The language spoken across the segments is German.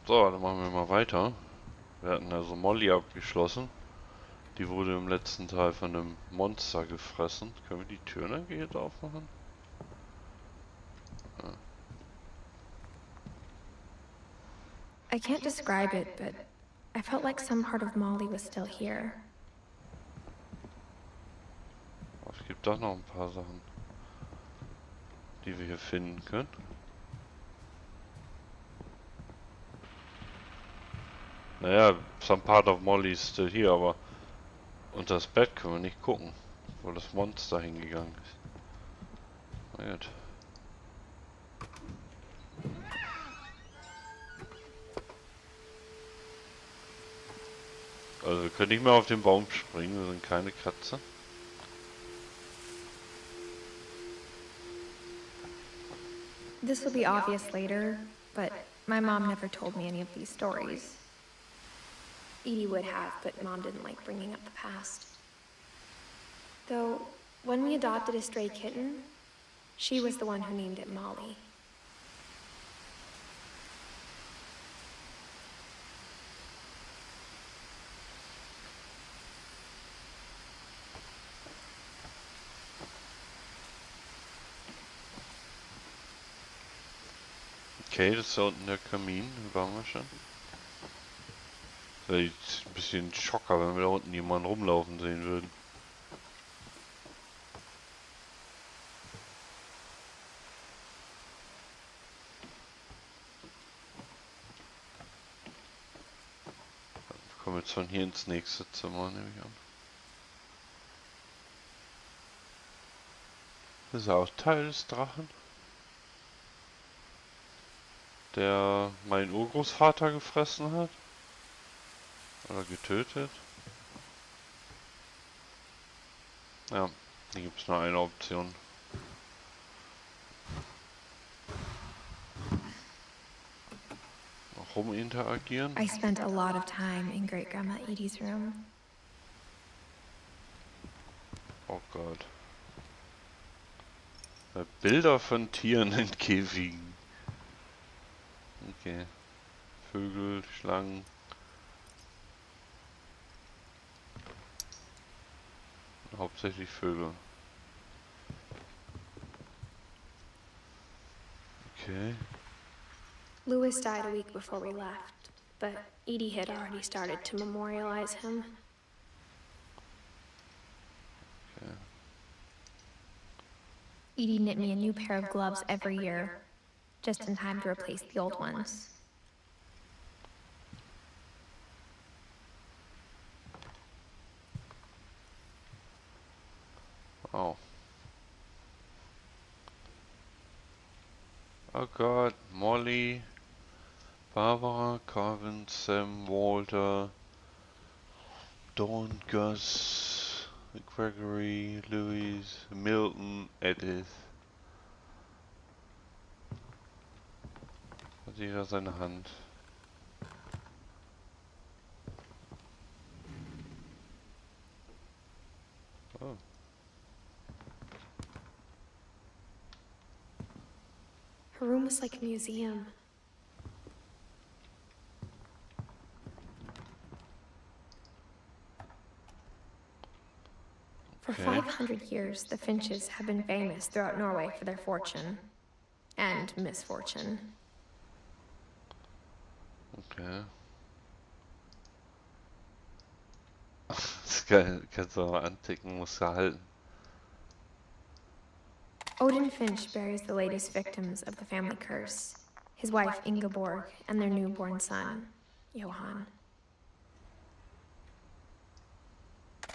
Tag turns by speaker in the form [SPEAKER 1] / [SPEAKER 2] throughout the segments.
[SPEAKER 1] So, dann machen wir mal weiter. Wir hatten also Molly abgeschlossen. Die wurde im letzten Teil von einem Monster gefressen. Können wir die Türen eigentlich jetzt aufmachen? Ja.
[SPEAKER 2] I can't describe it, but I felt like some part of Molly was still here.
[SPEAKER 1] Aber es gibt doch noch ein paar Sachen, die wir hier finden können. Naja, some part of Molly is still here, aber unter das Bett können wir nicht gucken, wo das Monster hingegangen ist. Na gut. Also wir können nicht mehr auf den Baum springen, wir sind keine Katze.
[SPEAKER 2] This will be obvious later, but my mom never told me any of these stories. Edie would have, but Mom didn't like bringing up the past. Though, when we adopted a stray kitten, she was the one who named it Molly.
[SPEAKER 1] Okay, das ist da unten der Kamin, da waren wir schon. Das wäre jetzt ein bisschen Schocker, wenn wir da unten jemanden rumlaufen sehen würden. Wir kommen jetzt von hier ins nächste Zimmer, nehme ich an. Das ist auch Teil des Drachen, der meinen Urgroßvater gefressen hat. Oder getötet. Ja, hier gibt es nur eine Option. Noch ruminteragieren.
[SPEAKER 2] I spent a lot of time in Great Grandma Edie's room.
[SPEAKER 1] Oh Gott. Bilder von Tieren in Käfigen. Okay. Vögel, Schlangen. Hauptsächlich Vögel. Okay.
[SPEAKER 2] Louis died a week before we left, but Edie had already started to memorialize him.
[SPEAKER 1] Okay.
[SPEAKER 2] Edie knit me a new pair of gloves every year, just in time to replace the old ones.
[SPEAKER 1] Oh. Oh Gott, Molly, Barbara, Carvin, Sam, Walter, Dawn, Gus, Gregory, Louise, Milton, Edith. Hat jeder seine Hand. Oh.
[SPEAKER 2] Her room was like a museum. For 500 years, the Finches have been famous throughout Norway for their fortune and misfortune.
[SPEAKER 1] Okay. Das ist geil, kannst du mal anticken, musst du halten.
[SPEAKER 2] Odin Finch buries the latest victims of the family curse, his wife Ingeborg and their newborn son, Johann.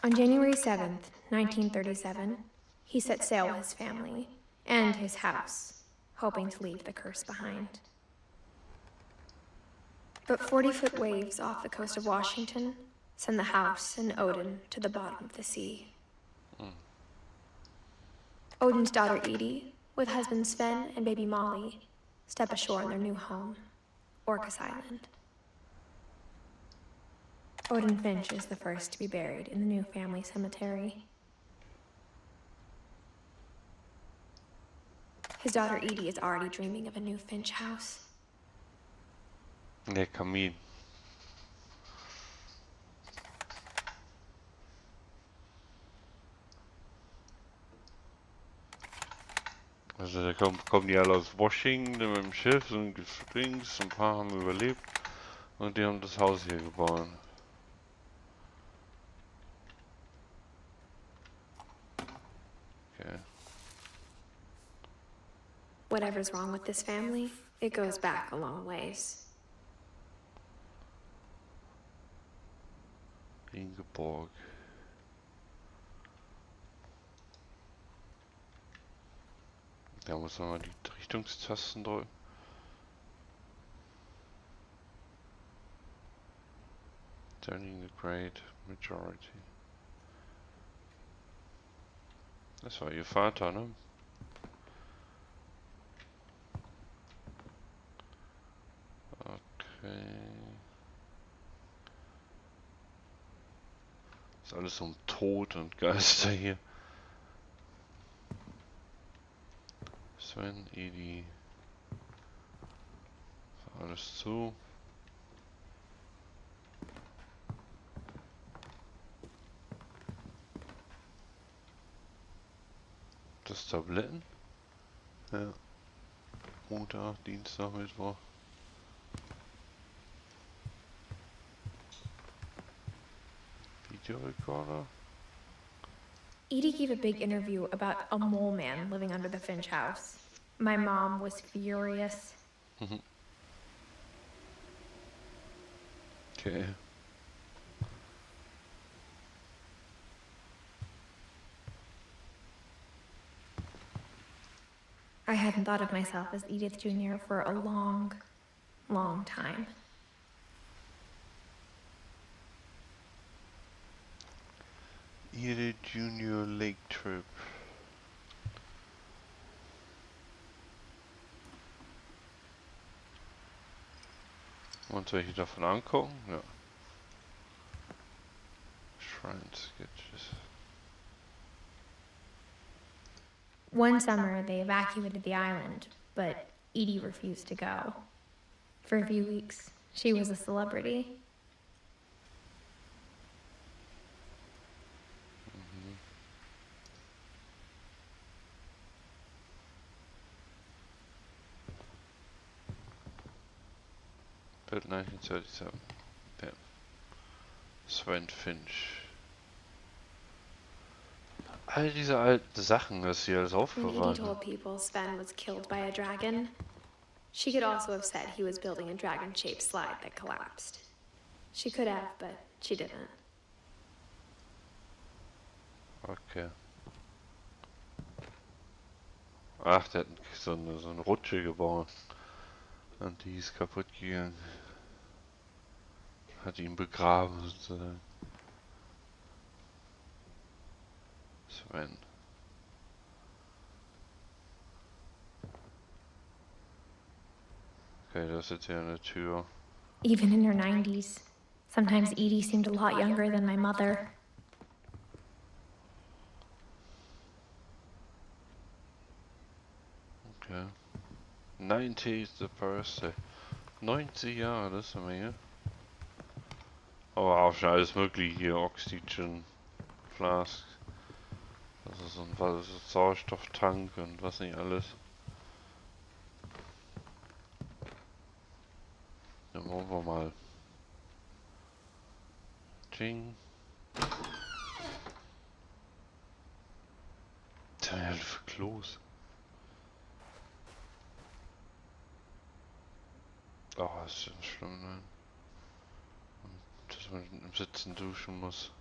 [SPEAKER 2] On January 7th, 1937, he set sail with his family and his house, hoping to leave the curse behind. But 40-foot waves off the coast of Washington send the house and Odin to the bottom of the sea. Odin's daughter Edie, with husband Sven and baby Molly, step ashore in their new home, Orcas Island. Odin Finch is the first to be buried in the new family cemetery. His daughter Edie is already dreaming of a new Finch house.
[SPEAKER 1] Der Kamin. Also da kommen die alle aus Washington mit dem Schiff, sind Dings, ein paar haben überlebt und die haben das Haus hier gebaut. Okay.
[SPEAKER 2] Whatever's wrong with this family, it goes back a long ways.
[SPEAKER 1] Ingeborg. Da muss man mal die Richtungstasten drücken. Turning the great majority. Das war ihr Vater, ne? Okay. Ist alles um Tod und Geister hier. Sven, Edith. Alles zu. Das Tabletten? Ja. Montag, Dienstag, Mittwoch. Videorekorder.
[SPEAKER 2] Edie gave a big interview about a mole man living under the Finch house. My mom was furious.
[SPEAKER 1] Okay.
[SPEAKER 2] I hadn't thought of myself as Edith Jr. for a long, long time.
[SPEAKER 1] Edith Junior Lake Trip. Und welche davon angucken? Ja. Shrine Sketches.
[SPEAKER 2] One summer, they evacuated the island, but Edie refused to go. For a few weeks, she was a celebrity.
[SPEAKER 1] Built 1937. Ja. Sven Finch. All diese alten Sachen, dass sie alles
[SPEAKER 2] When
[SPEAKER 1] aufbewahrt.
[SPEAKER 2] Edie told people Sven was killed by a dragon, she could also have said he was building a dragon-shaped slide that collapsed. She could have, but she didn't.
[SPEAKER 1] Okay. Ach, der hat so eine Rutsche gebaut. Und die ist kaputt gegangen. Hat ihn begraben sozusagen. Sven. Okay, das ist jetzt hier eine Tür.
[SPEAKER 2] Even in her 90s, sometimes Edie seemed a lot younger than my mother.
[SPEAKER 1] Okay. 90th birthday. 90 Jahre, das ist eine Menge. Aber auch schon alles mögliche hier. Oxygen Flask. Das ist ein Sauerstofftank und was nicht alles. Dann wollen wir mal. Ching. Tja, für Klos. Oh, ist schon schlimm, ne? Und dass man im Sitzen duschen muss.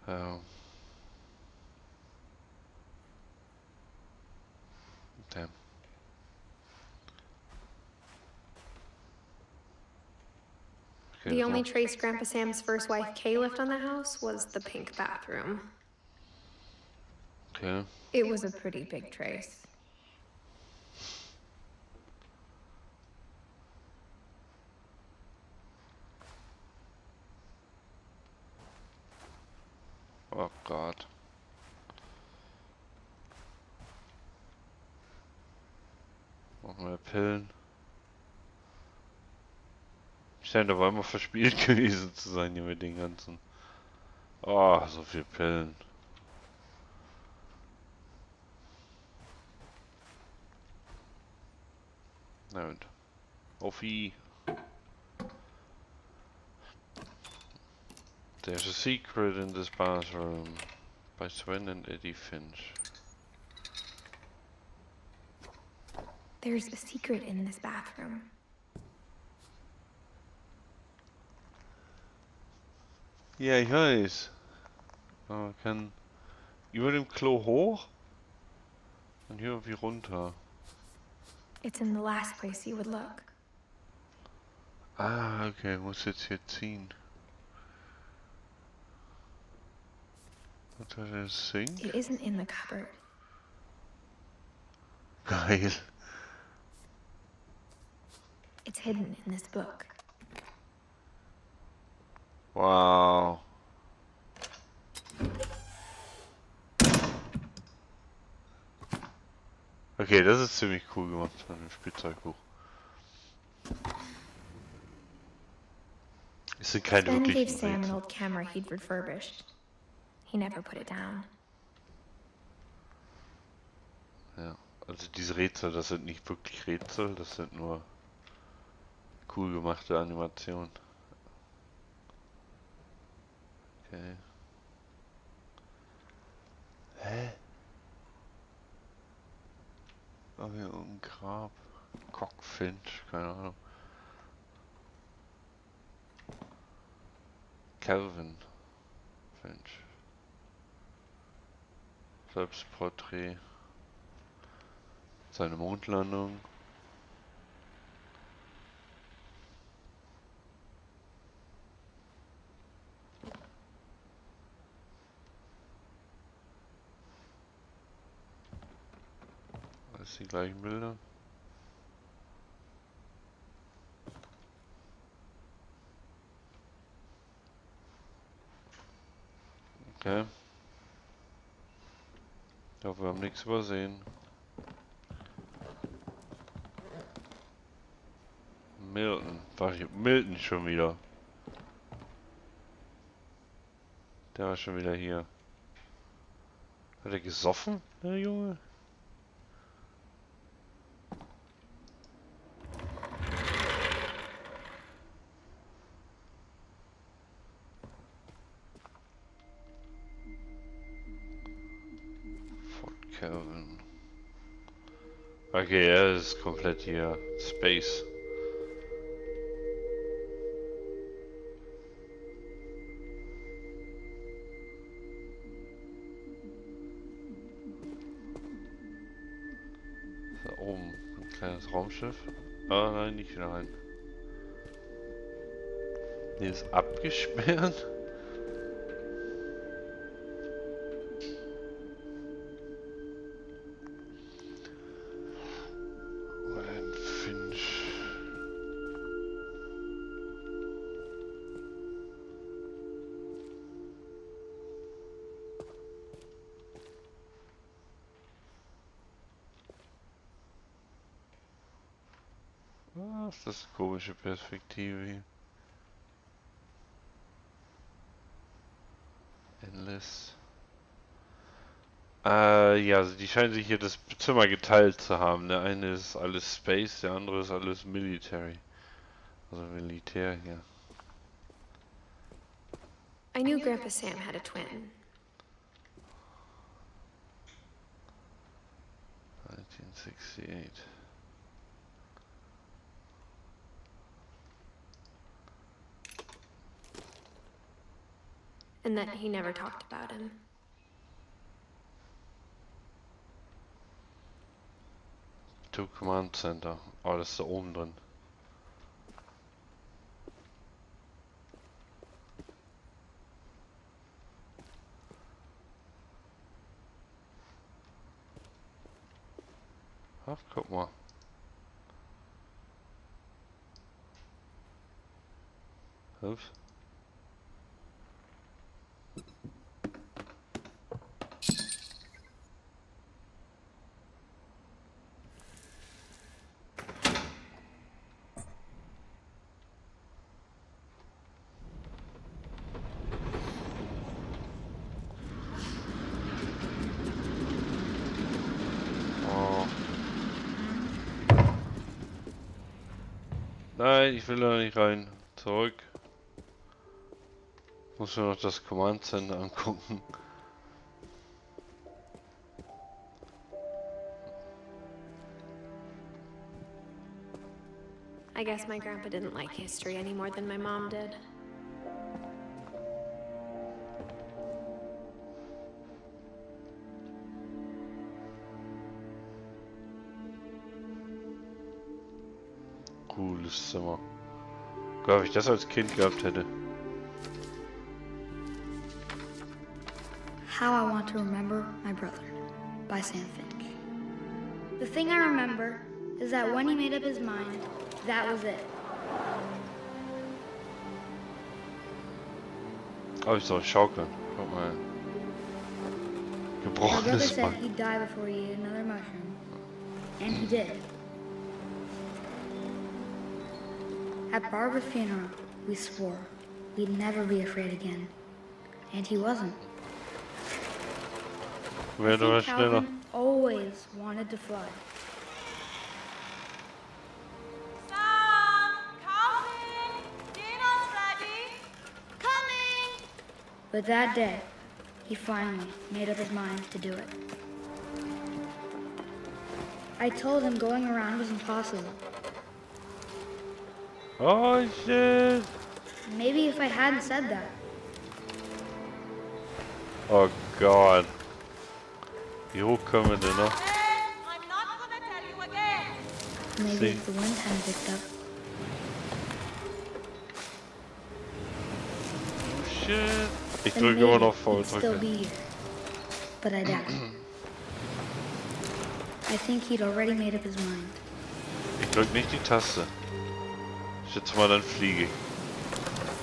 [SPEAKER 1] Ja. Damn. Okay,
[SPEAKER 2] The only trace Grandpa Sam's first wife Kay left on the house was the pink bathroom.
[SPEAKER 1] Okay.
[SPEAKER 2] It was a pretty big trace.
[SPEAKER 1] Oh Gott. Noch mehr Pillen. Scheint aber immer verspielt gewesen zu sein hier mit den ganzen. Oh, so viel Pillen. Na und. Auf I. There's a secret in this bathroom. By Sven and Edith Finch.
[SPEAKER 2] There's a secret in this bathroom.
[SPEAKER 1] Ja, ich weiß. Man kann über dem Klo hoch und hier irgendwie runter.
[SPEAKER 2] It's in the last place you would look.
[SPEAKER 1] Ah, okay, muss jetzt hier ziehen. Was war das Sink?
[SPEAKER 2] It isn't in the cupboard.
[SPEAKER 1] Geil.
[SPEAKER 2] It's hidden in this book.
[SPEAKER 1] Wow. Okay, das ist ziemlich cool gemacht von dem Spielzeugbuch. Es sind keine
[SPEAKER 2] Sven gave
[SPEAKER 1] wirklichen
[SPEAKER 2] Sam an
[SPEAKER 1] Rätsel.
[SPEAKER 2] old camera he'd refurbished. He never put it down.
[SPEAKER 1] Ja, also diese Rätsel, das sind nicht wirklich Rätsel, das sind nur cool gemachte Animationen. Okay. Hä? War hier irgendein Grab? Finch, keine Ahnung. Calvin Finch. Selbstporträt. Seine Mondlandung. Alles die gleichen Bilder. Okay. Ich hoffe, wir haben nichts übersehen. Milton. War hier Milton schon wieder. Der war schon wieder hier. Hat er gesoffen, der Junge? Fort Calvin. Okay, er ist komplett hier. Space. Da oben ein kleines Raumschiff. Ah nein, nicht rein. Hier ist abgesperrt. Ein Finch. Was ist das eine komische Perspektive hier? Endless. Ja, also die scheinen sich hier das Zimmer geteilt zu haben. Der eine ist alles Space, der andere ist alles Military. Also Militär hier.
[SPEAKER 2] I knew Grandpa Sam had a twin.
[SPEAKER 1] 1968.
[SPEAKER 2] And that he never talked about him.
[SPEAKER 1] To Command Center. Oh, das ist da oben drin. Ach, guck mal. Ups. Nein, ich will da nicht rein. Zurück. Muss mir noch das Command Center angucken.
[SPEAKER 2] I guess my grandpa didn't like history any more than my mom did.
[SPEAKER 1] Cooles Zimmer. Glaube ich das als Kind gehabt hätte.
[SPEAKER 3] How I Want to Remember My Brother by Sam Finch. The thing I remember is that when he made up his mind, that was it.
[SPEAKER 1] Oh, ich soll schaukeln. Guck mal.
[SPEAKER 3] My brother
[SPEAKER 1] Gebrochenes
[SPEAKER 3] said
[SPEAKER 1] Bein.
[SPEAKER 3] he'd die before he ate another mushroom. And he did. At Barbara's funeral, we swore we'd never be afraid again. And he wasn't. I
[SPEAKER 1] Werde mal
[SPEAKER 3] think
[SPEAKER 1] schneller.
[SPEAKER 3] Calvin always wanted to fly.
[SPEAKER 4] Sam! Calvin! Dinner's ready! Coming!
[SPEAKER 3] But that day, he finally made up his mind to do it. I told him going around was impossible.
[SPEAKER 1] Oh shit!
[SPEAKER 3] Maybe if I hadn't said that,
[SPEAKER 1] Oh god. Wie hoch können wir denn noch?
[SPEAKER 4] I'm not gonna tell you again!
[SPEAKER 3] maybe
[SPEAKER 1] See.
[SPEAKER 3] if the wind hadn't picked up.
[SPEAKER 1] Oh shit. Ich
[SPEAKER 3] then
[SPEAKER 1] drücke immer
[SPEAKER 3] maybe
[SPEAKER 1] noch
[SPEAKER 3] he'd still
[SPEAKER 1] Volldrücke.
[SPEAKER 3] be here. But I doubt it. I think he'd already made up his mind.
[SPEAKER 1] Ich drück nicht die Taste. Ich schätze mal, dann fliege ich.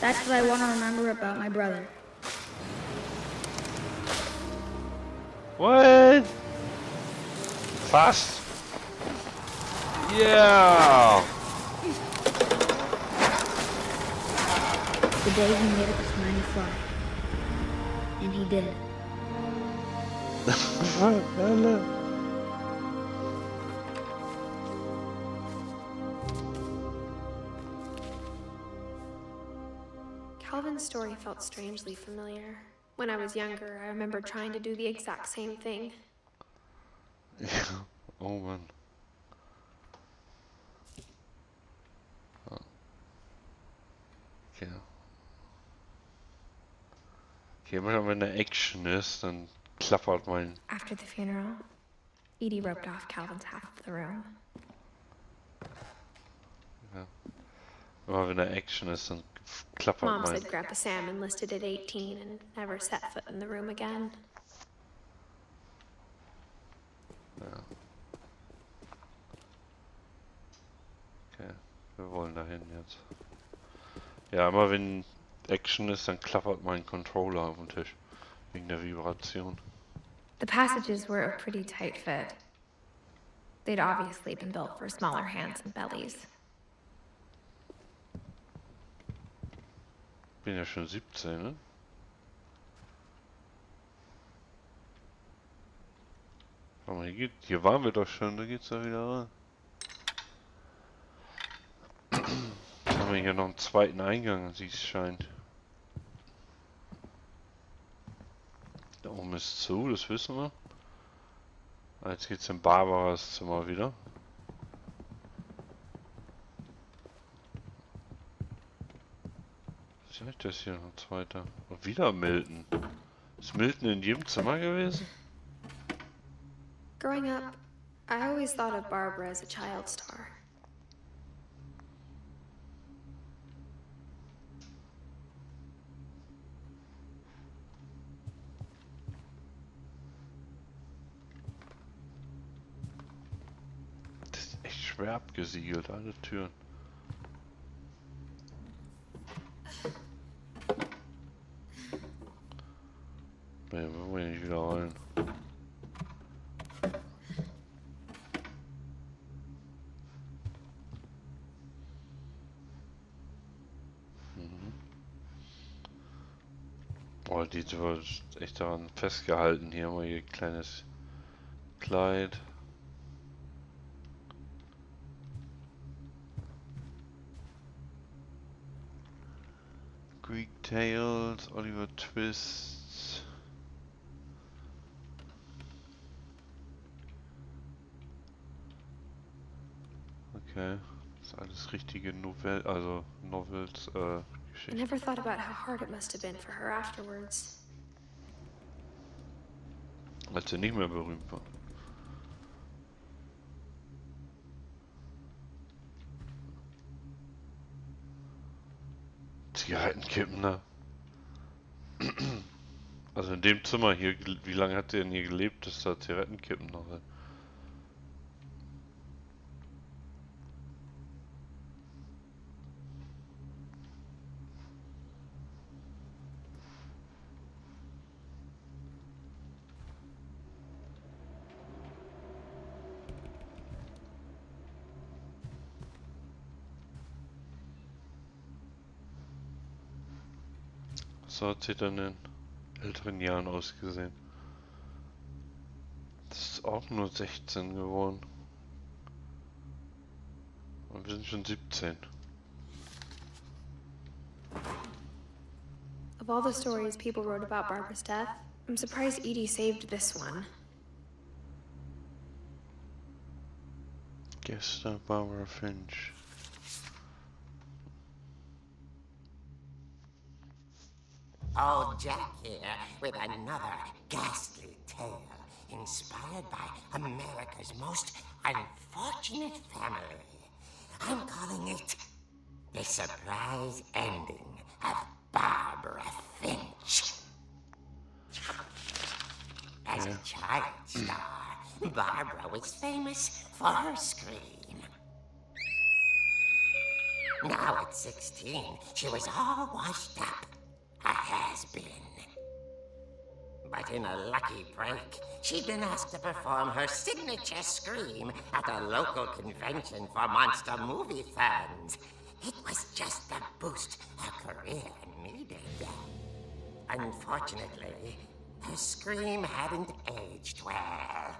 [SPEAKER 3] That's what I want to remember about my brother.
[SPEAKER 1] What? Fast. Yeah.
[SPEAKER 3] The day he made up his mind to fly. And he did.
[SPEAKER 2] Calvin's story felt strangely familiar. When I was younger, I remember trying to do the exact same thing.
[SPEAKER 1] Ja. Oh Mann. Okay. Hier immer wenn eine Action ist, dann klappert mein...
[SPEAKER 2] After the funeral, Edie roped off Calvin's half of the room.
[SPEAKER 1] Immer wenn eine Action ist, dann klappert
[SPEAKER 2] Mom
[SPEAKER 1] mein...
[SPEAKER 2] said Grandpa Sam enlisted at 18 and never set foot in the room again.
[SPEAKER 1] Ja. Okay, wir wollen dahin jetzt. Ja, immer wenn Action ist, dann klappert mein Controller auf dem Tisch. Wegen der Vibration.
[SPEAKER 2] The passages were a pretty tight fit. They'd obviously been built for smaller hands and bellies.
[SPEAKER 1] Bin ja schon 17, ne? Aber hier waren wir doch schon, da geht's ja wieder rein. Jetzt haben wir hier noch einen zweiten Eingang, wie es scheint. Da oben ist zu, das wissen wir. Jetzt geht's in Barbaras Zimmer wieder. Was ist das hier noch zweiter? Und wieder Milton. Ist Milton in jedem Zimmer gewesen?
[SPEAKER 2] Growing up, I always thought of Barbara as a child star.
[SPEAKER 1] Das ist echt schwer abgesiegelt, alle Türen. Ne, wir wollen nicht wieder rein. Oh, die war echt daran festgehalten. Hier haben wir ihr kleines Kleid. Details, Oliver Twist. Okay, das ist alles richtige Novels,
[SPEAKER 2] I
[SPEAKER 1] Geschichten.
[SPEAKER 2] never thought about how hard it must have been for her afterwards.
[SPEAKER 1] Als er nicht mehr berühmt war. Zigarettenkippen, ne? Also in dem Zimmer hier, wie lange hat sie denn hier gelebt, dass da Zigarettenkippen noch sind? So hat sie dann in älteren Jahren ausgesehen. Das ist auch nur 16 geworden. Und wir sind schon 17.
[SPEAKER 2] Of all the stories people wrote about Barbara's death, I'm surprised Edie saved this one.
[SPEAKER 1] Gestern Barbara Finch.
[SPEAKER 5] Old Jack here with another ghastly tale inspired by America's most unfortunate family. I'm calling it The Surprise Ending of Barbara Finch. As a child star, Barbara was famous for her scream. Now at 16, she was all washed up. A has-been. But in a lucky break, she'd been asked to perform her signature scream at a local convention for monster movie fans. It was just the boost her career needed. Unfortunately, her scream hadn't aged well.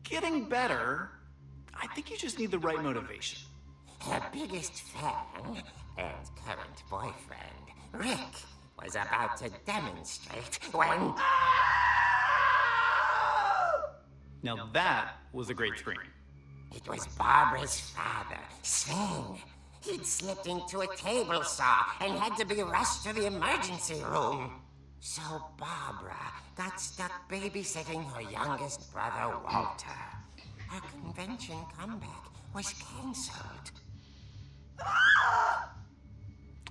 [SPEAKER 6] Getting better. I think you just need the right motivation.
[SPEAKER 5] Her biggest fan and current boyfriend, Rick, was about to demonstrate when...
[SPEAKER 6] Now that was a great scream.
[SPEAKER 5] It was Barbara's father, Sven. He'd slipped into a table saw and had to be rushed to the emergency room. So Barbara got stuck babysitting her youngest brother, Walter. Her convention comeback was cancelled.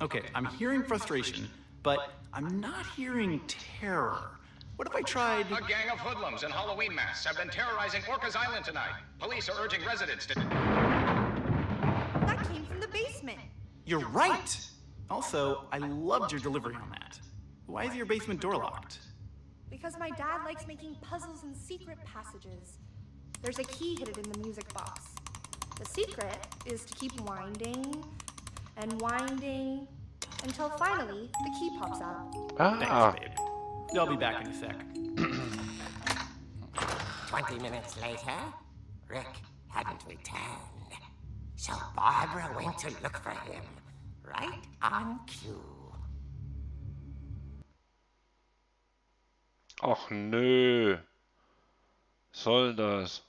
[SPEAKER 6] Okay, I'm hearing frustration, but I'm not hearing terror. What if I tried...
[SPEAKER 7] A gang of hoodlums in Halloween masks have been terrorizing Orcas Island tonight. Police are urging residents to...
[SPEAKER 4] That came from the basement.
[SPEAKER 6] You're right! Also, I loved your delivery on that. Why is your basement door locked?
[SPEAKER 4] Because my dad likes making puzzles and secret passages. There's a key hidden in the music box. The secret is to keep winding and winding until finally the key pops out.
[SPEAKER 6] Thanks, babe. I'll be back in a sec.
[SPEAKER 5] 20 minutes later, Rick hadn't returned. So Barbara went to look for him, right on cue.
[SPEAKER 1] Ach nö. Soll das?